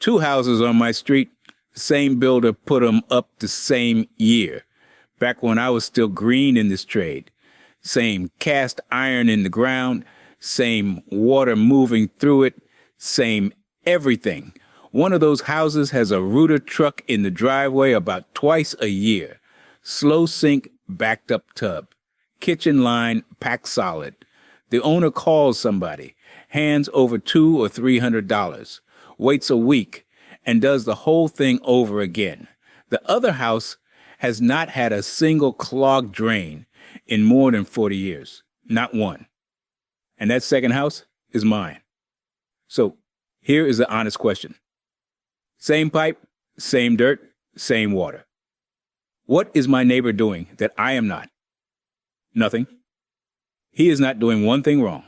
Two houses on my street, same builder put them up the same year, back when I was still green in this trade. Same cast iron in the ground, same water moving through it, same everything. One of those houses has a rooter truck in the driveway about twice a year. Slow sink, backed up tub. Kitchen line, packed solid. The owner calls somebody, hands over $200 or $300, waits a week, and does the whole thing over again. The other house has not had a single clogged drain in more than 40 years. Not one. And that second house is mine. So here is the honest question. Same pipe, same dirt, same water. What is my neighbor doing that I am not? Nothing. He is not doing one thing wrong.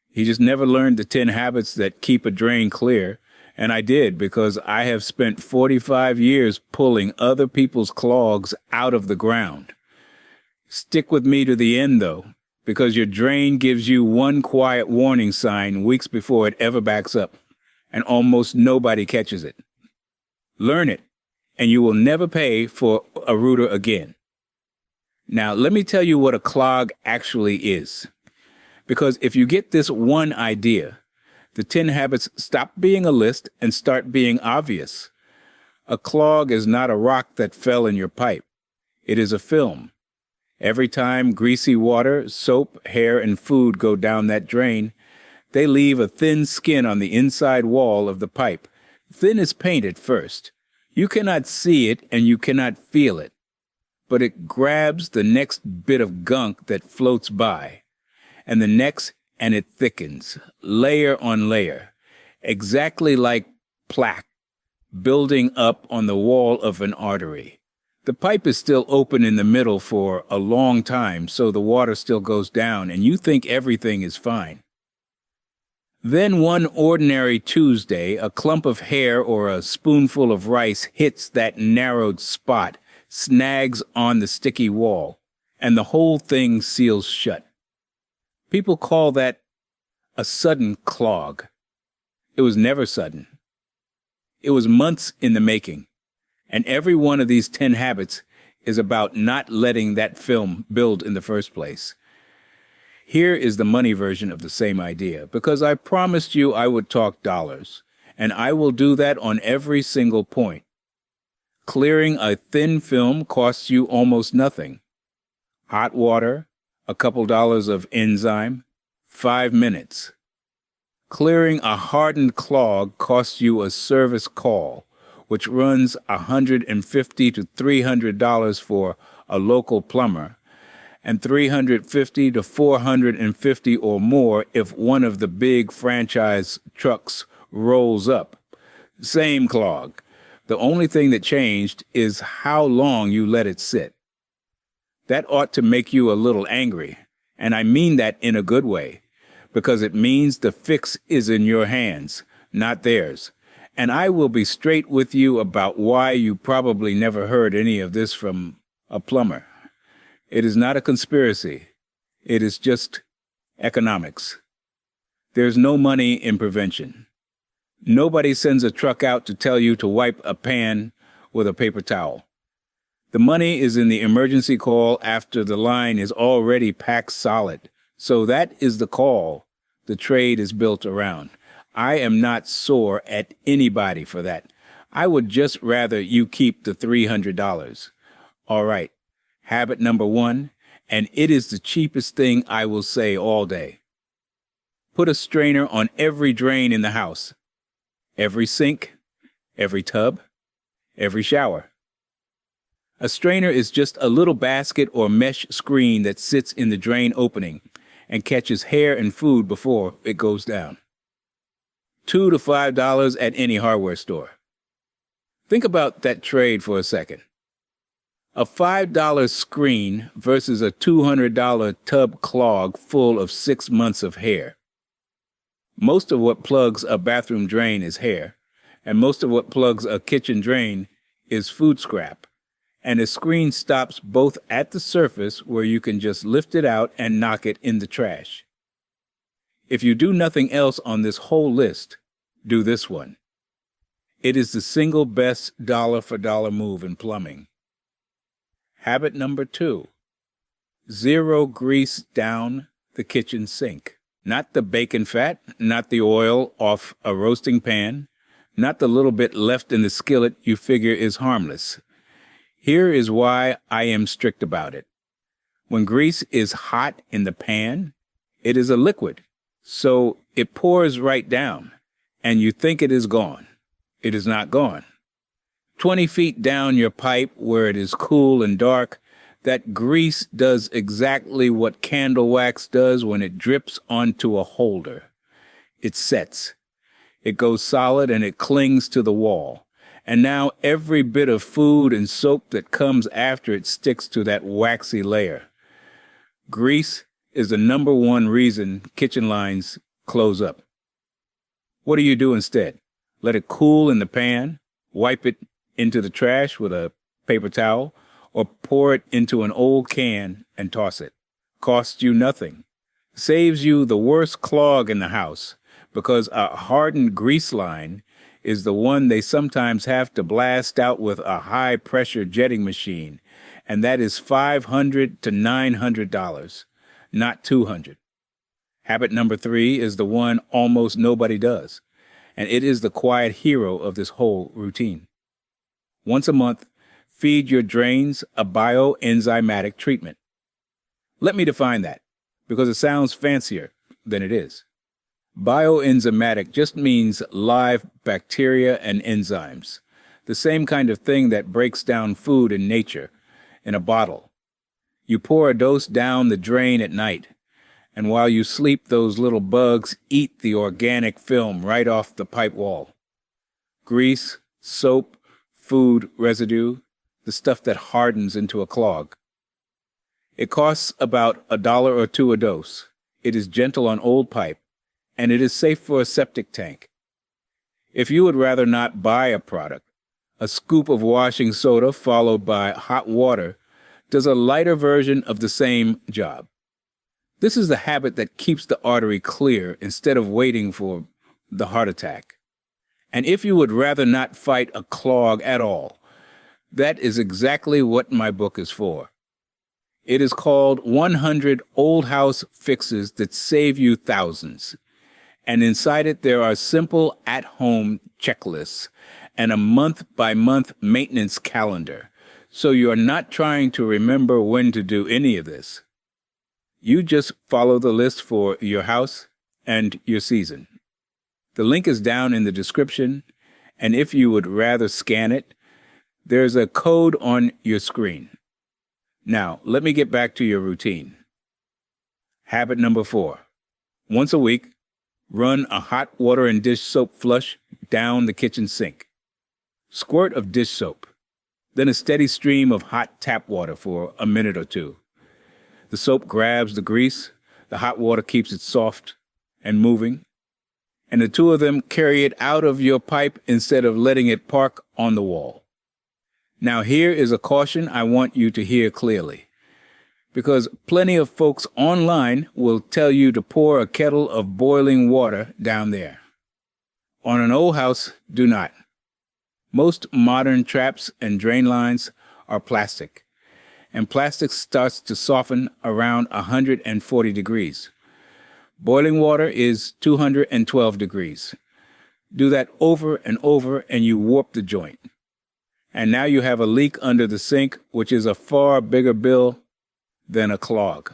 He just never learned the 10 habits that keep a drain clear, and I did because I have spent 45 years pulling other people's clogs out of the ground. Stick with me to the end, though, because your drain gives you one quiet warning sign weeks before it ever backs up, and almost nobody catches it. Learn it, and you will never pay for a rooter again. Now, let me tell you what a clog actually is. Because if you get this one idea, the 10 habits stop being a list and start being obvious. A clog is not a rock that fell in your pipe. It is a film. Every time greasy water, soap, hair, and food go down that drain, they leave a thin skin on the inside wall of the pipe. Thin as paint at first. You cannot see it and you cannot feel it. But it grabs the next bit of gunk that floats by, and the next, and it thickens, layer on layer, exactly like plaque, building up on the wall of an artery. The pipe is still open in the middle for a long time, so the water still goes down, and you think everything is fine. Then one ordinary Tuesday, a clump of hair or a spoonful of rice hits that narrowed spot, snags on the sticky wall, and the whole thing seals shut. People call that a sudden clog. It was never sudden. It was months in the making, and every one of these 10 habits is about not letting that film build in the first place. Here is the money version of the same idea, because I promised you I would talk dollars, and I will do that on every single point. Clearing a thin film costs you almost nothing. Hot water, a couple dollars of enzyme, 5 minutes. Clearing a hardened clog costs you a service call, which runs $150 to $300 for a local plumber, and $350 to $450 or more if one of the big franchise trucks rolls up. Same clog. The only thing that changed is how long you let it sit. That ought to make you a little angry, and I mean that in a good way, because it means the fix is in your hands, not theirs. And I will be straight with you about why you probably never heard any of this from a plumber. It is not a conspiracy. It is just economics. There's no money in prevention. Nobody sends a truck out to tell you to wipe a pan with a paper towel. The money is in the emergency call after the line is already packed solid. So that is the call the trade is built around. I am not sore at anybody for that. I would just rather you keep the $300. All right. Habit number 1, and it is the cheapest thing I will say all day. Put a strainer on every drain in the house. Every sink, every tub, every shower. A strainer is just a little basket or mesh screen that sits in the drain opening and catches hair and food before it goes down. $2 to $5 at any hardware store. Think about that trade for a second. A $5 screen versus a $200 tub clog full of 6 months of hair. Most of what plugs a bathroom drain is hair, and most of what plugs a kitchen drain is food scrap. And the screen stops both at the surface where you can just lift it out and knock it in the trash. If you do nothing else on this whole list, do this one. It is the single best dollar for dollar move in plumbing. Habit number 2, zero grease down the kitchen sink. Not the bacon fat, not the oil off a roasting pan, not the little bit left in the skillet you figure is harmless. Here is why I am strict about it. When grease is hot in the pan, it is a liquid, so it pours right down, and you think it is gone. It is not gone. 20 feet down your pipe where it is cool and dark, that grease does exactly what candle wax does when it drips onto a holder. It sets. It goes solid and it clings to the wall. And now every bit of food and soap that comes after it sticks to that waxy layer. Grease is the number one reason kitchen lines close up. What do you do instead? Let it cool in the pan, wipe it into the trash with a paper towel, or pour it into an old can and toss it. Costs you nothing. Saves you the worst clog in the house, because a hardened grease line is the one they sometimes have to blast out with a high-pressure jetting machine, and that is $500 to $900, not $200. Habit number 3 is the one almost nobody does, and it is the quiet hero of this whole routine. Once a month, feed your drains a bioenzymatic treatment. Let me define that, because it sounds fancier than it is. Bioenzymatic just means live bacteria and enzymes, the same kind of thing that breaks down food in nature, in a bottle. You pour a dose down the drain at night, and while you sleep, those little bugs eat the organic film right off the pipe wall. Grease, soap, food residue, the stuff that hardens into a clog. It costs about $1 or $2 a dose. It is gentle on old pipe, and it is safe for a septic tank. If you would rather not buy a product, a scoop of washing soda followed by hot water does a lighter version of the same job. This is the habit that keeps the artery clear instead of waiting for the heart attack. And if you would rather not fight a clog at all, that is exactly what my book is for. It is called 100 Old House Fixes That Save You Thousands. And inside it, there are simple at-home checklists and a month-by-month maintenance calendar. So you are not trying to remember when to do any of this. You just follow the list for your house and your season. The link is down in the description, and if you would rather scan it, there's a code on your screen. Now, let me get back to your routine. Habit number 4. Once a week, run a hot water and dish soap flush down the kitchen sink. Squirt of dish soap, then a steady stream of hot tap water for a minute or two. The soap grabs the grease, the hot water keeps it soft and moving, and the two of them carry it out of your pipe instead of letting it park on the wall. Now here is a caution I want you to hear clearly, because plenty of folks online will tell you to pour a kettle of boiling water down there. On an old house, do not. Most modern traps and drain lines are plastic, and plastic starts to soften around 140 degrees. Boiling water is 212 degrees. Do that over and over and you warp the joint. And now you have a leak under the sink, which is a far bigger bill than a clog.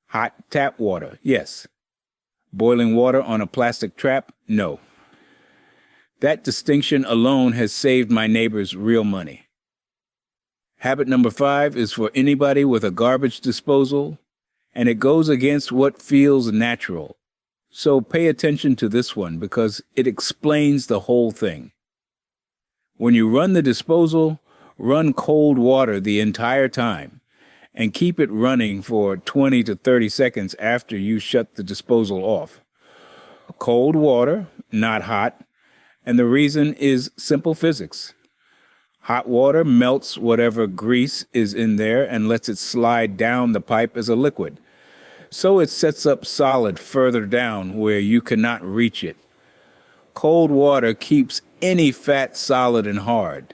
Hot tap water, yes. Boiling water on a plastic trap, no. That distinction alone has saved my neighbors real money. Habit number 5 is for anybody with a garbage disposal, and it goes against what feels natural. So pay attention to this one because it explains the whole thing. When you run the disposal, run cold water the entire time and keep it running for 20 to 30 seconds after you shut the disposal off. Cold water, not hot, and the reason is simple physics. Hot water melts whatever grease is in there and lets it slide down the pipe as a liquid. So it sets up solid further down where you cannot reach it. Cold water keeps any fat, solid, and hard.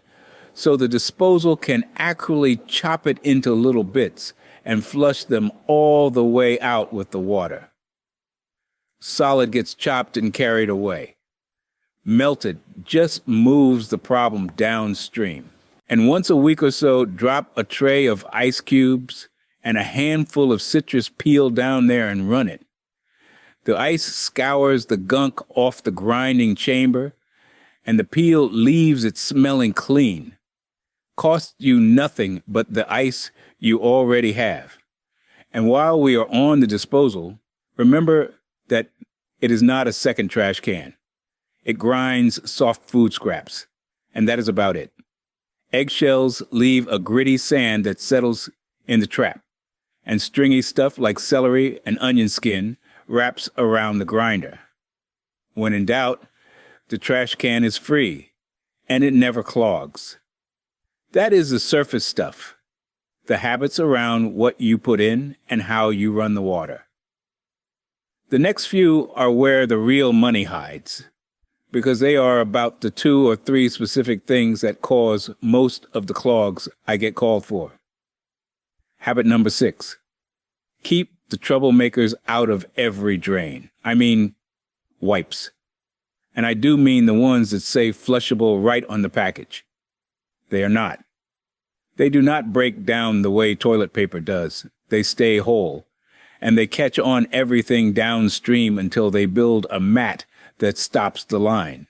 So the disposal can actually chop it into little bits and flush them all the way out with the water. Solid gets chopped and carried away. Melted just moves the problem downstream. And once a week or so, drop a tray of ice cubes and a handful of citrus peel down there and run it. The ice scours the gunk off the grinding chamber, and the peel leaves it smelling clean. Costs you nothing but the ice you already have. And while we are on the disposal, remember that it is not a second trash can. It grinds soft food scraps, and that is about it. Eggshells leave a gritty sand that settles in the trap, and stringy stuff like celery and onion skin wraps around the grinder. When in doubt, the trash can is free, and it never clogs. That is the surface stuff, the habits around what you put in and how you run the water. The next few are where the real money hides, because they are about the 2 or 3 specific things that cause most of the clogs I get called for. Habit number 6. Keep the troublemakers out of every drain. I mean, wipes. And I do mean the ones that say flushable right on the package. They are not. They do not break down the way toilet paper does. They stay whole. And they catch on everything downstream until they build a mat that stops the line.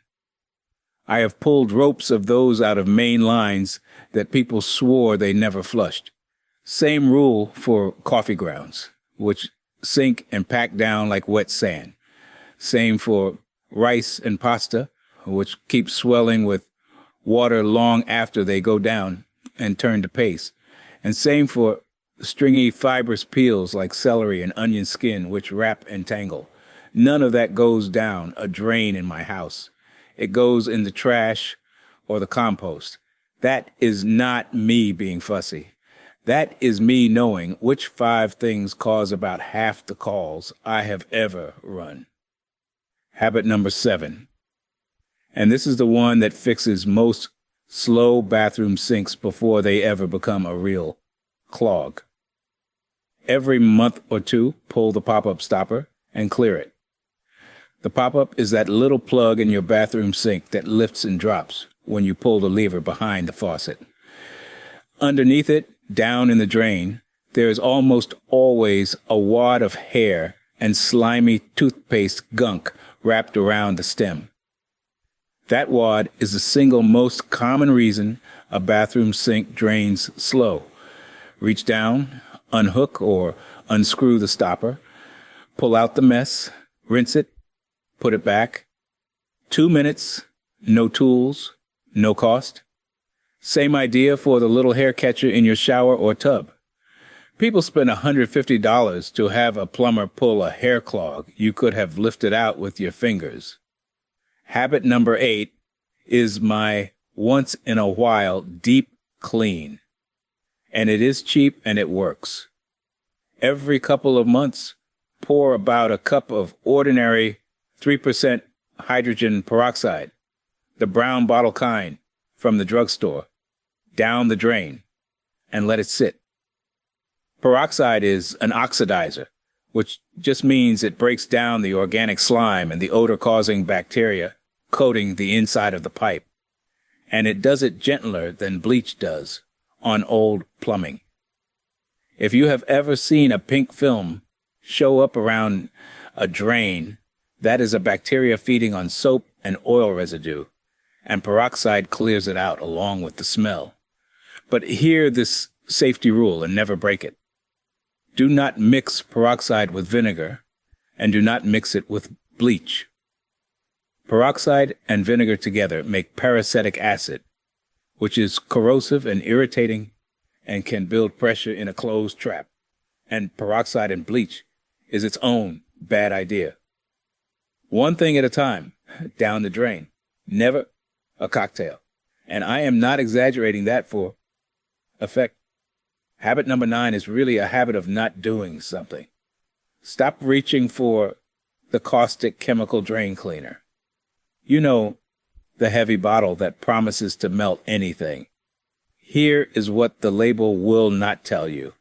I have pulled ropes of those out of main lines that people swore they never flushed. Same rule for coffee grounds, which sink and pack down like wet sand. Same for rice and pasta, which keep swelling with water long after they go down and turn to paste. And same for stringy fibrous peels like celery and onion skin, which wrap and tangle. None of that goes down a drain in my house. It goes in the trash or the compost. That is not me being fussy. That is me knowing which 5 things cause about half the calls I have ever run. Habit number 7. And this is the one that fixes most slow bathroom sinks before they ever become a real clog. Every month or 2, pull the pop-up stopper and clear it. The pop-up is that little plug in your bathroom sink that lifts and drops when you pull the lever behind the faucet. Underneath it, down in the drain, there is almost always a wad of hair and slimy toothpaste gunk wrapped around the stem. That wad is the single most common reason a bathroom sink drains slow. Reach down, unhook or unscrew the stopper, pull out the mess, rinse it, put it back. 2 minutes, no tools, no cost. Same idea for the little hair catcher in your shower or tub. People spend $150 to have a plumber pull a hair clog you could have lifted out with your fingers. Habit number 8 is my once in a while deep clean. And it is cheap and it works. Every couple of months, pour about a cup of ordinary 3% hydrogen peroxide, the brown bottle kind, from the drugstore, down the drain, and let it sit. Peroxide is an oxidizer, which just means it breaks down the organic slime and the odor-causing bacteria coating the inside of the pipe. And it does it gentler than bleach does on old plumbing. If you have ever seen a pink film show up around a drain, that is a bacteria feeding on soap and oil residue, and peroxide clears it out along with the smell. But hear this safety rule and never break it. Do not mix peroxide with vinegar, and do not mix it with bleach. Peroxide and vinegar together make peracetic acid, which is corrosive and irritating and can build pressure in a closed trap. And peroxide and bleach is its own bad idea. One thing at a time, down the drain. Never a cocktail. And I am not exaggerating that for effect. Habit number 9 is really a habit of not doing something. Stop reaching for the caustic chemical drain cleaner. You know, the heavy bottle that promises to melt anything. Here is what the label will not tell you.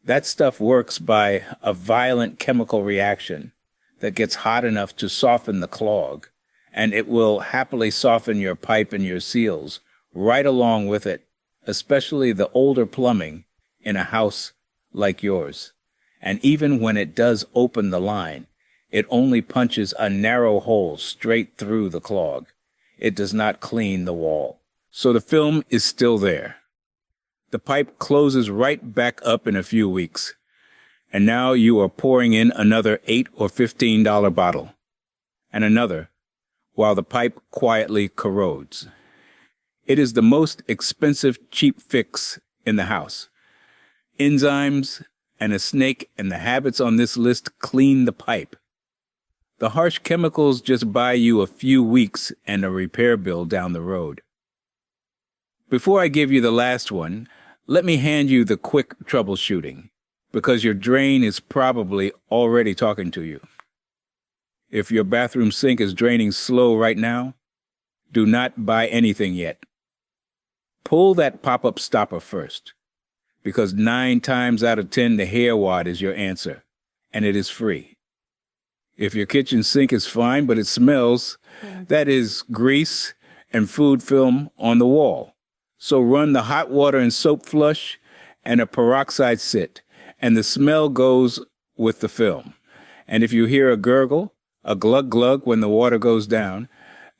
That stuff works by a violent chemical reaction that gets hot enough to soften the clog, and it will happily soften your pipe and your seals right along with it, especially the older plumbing in a house like yours. And even when it does open the line, it only punches a narrow hole straight through the clog. It does not clean the wall. So the film is still there. The pipe closes right back up in a few weeks. And now you are pouring in another $8 or $15 bottle. And another, while the pipe quietly corrodes. It is the most expensive cheap fix in the house. Enzymes and a snake and the habits on this list clean the pipe. The harsh chemicals just buy you a few weeks and a repair bill down the road. Before I give you the last one, let me hand you the quick troubleshooting, because your drain is probably already talking to you. If your bathroom sink is draining slow right now, do not buy anything yet. Pull that pop-up stopper first, because 9 times out of 10 the hair wad is your answer, and it is free. If your kitchen sink is fine but it smells, that is grease and food film on the wall. So run the hot water and soap flush and a peroxide sit, and the smell goes with the film. And if you hear a gurgle, a glug-glug when the water goes down,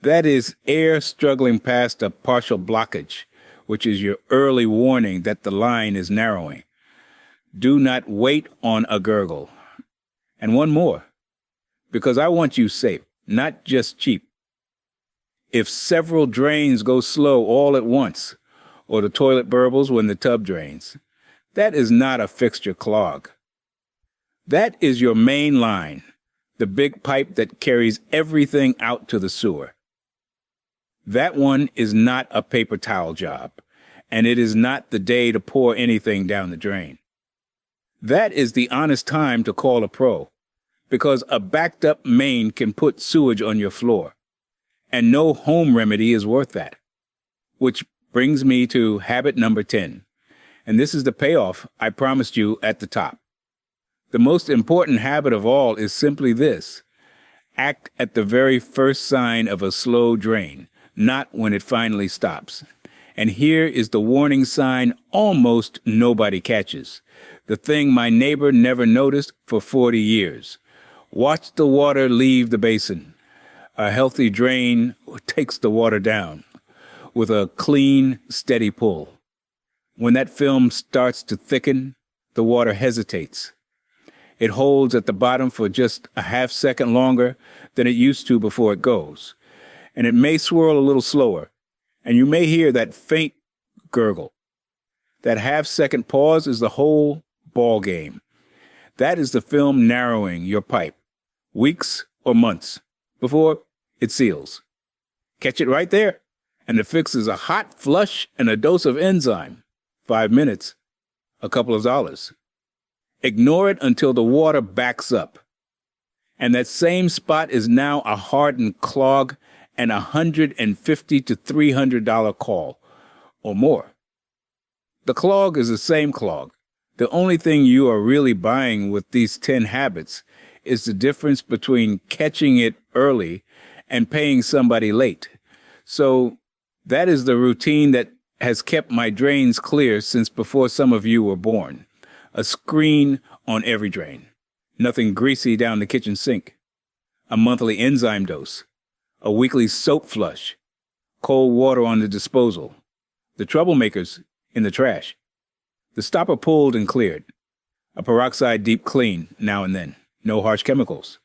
that is air struggling past a partial blockage, which is your early warning that the line is narrowing. Do not wait on a gurgle. And one more, because I want you safe, not just cheap. If several drains go slow all at once, or the toilet burbles when the tub drains, that is not a fixture clog. That is your main line, the big pipe that carries everything out to the sewer. That one is not a paper towel job, and it is not the day to pour anything down the drain. That is the honest time to call a pro, because a backed up main can put sewage on your floor, and no home remedy is worth that. Which brings me to habit number 10, and this is the payoff I promised you at the top. The most important habit of all is simply this: act at the very first sign of a slow drain, not when it finally stops. And here is the warning sign almost nobody catches, the thing my neighbor never noticed for 40 years. Watch the water leave the basin. A healthy drain takes the water down with a clean, steady pull. When that film starts to thicken, the water hesitates. It holds at the bottom for just a half second longer than it used to before it goes. And it may swirl a little slower, and you may hear that faint gurgle. That half-second pause is the whole ball game. That is the film narrowing your pipe, weeks or months, before it seals. Catch it right there, and the fix is a hot flush and a dose of enzyme. 5 minutes, a couple of dollars. Ignore it until the water backs up. And that same spot is now a hardened clog and $150 to $300 call or more. The clog is the same clog. The only thing you are really buying with these 10 habits is the difference between catching it early and paying somebody late. So that is the routine that has kept my drains clear since before some of you were born. A screen on every drain. Nothing greasy down the kitchen sink. A monthly enzyme dose. A weekly soap flush. Cold water on the disposal. The troublemakers in the trash. The stopper pulled and cleared. A peroxide deep clean now and then. No harsh chemicals.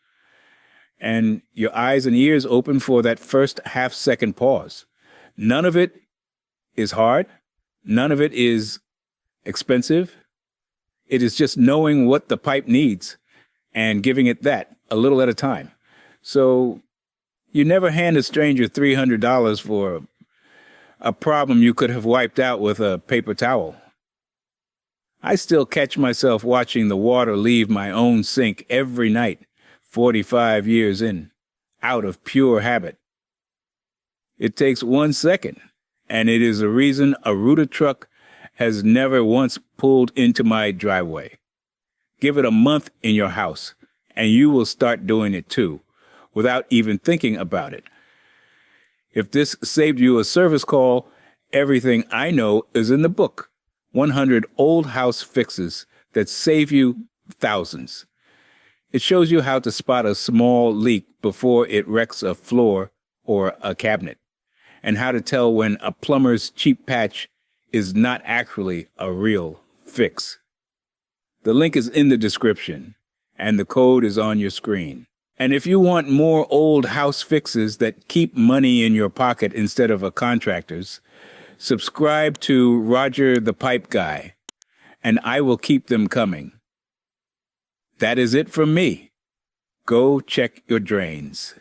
And your eyes and ears open for that first half-second pause. None of it is hard. None of it is expensive. It is just knowing what the pipe needs and giving it that a little at a time. So you never hand a stranger $300 for a problem you could have wiped out with a paper towel. I still catch myself watching the water leave my own sink every night, 45 years in, out of pure habit. It takes 1 second, and it is a reason a rooter truck has never once pulled into my driveway. Give it a month in your house, and you will start doing it too, without even thinking about it. If this saved you a service call, everything I know is in the book, 100 Old House Fixes that save you thousands. It shows you how to spot a small leak before it wrecks a floor or a cabinet, and how to tell when a plumber's cheap patch is not actually a real fix. The link is in the description, and the code is on your screen. And if you want more old house fixes that keep money in your pocket instead of a contractor's, subscribe to Roger the Pipe Guy, and I will keep them coming. That is it from me. Go check your drains.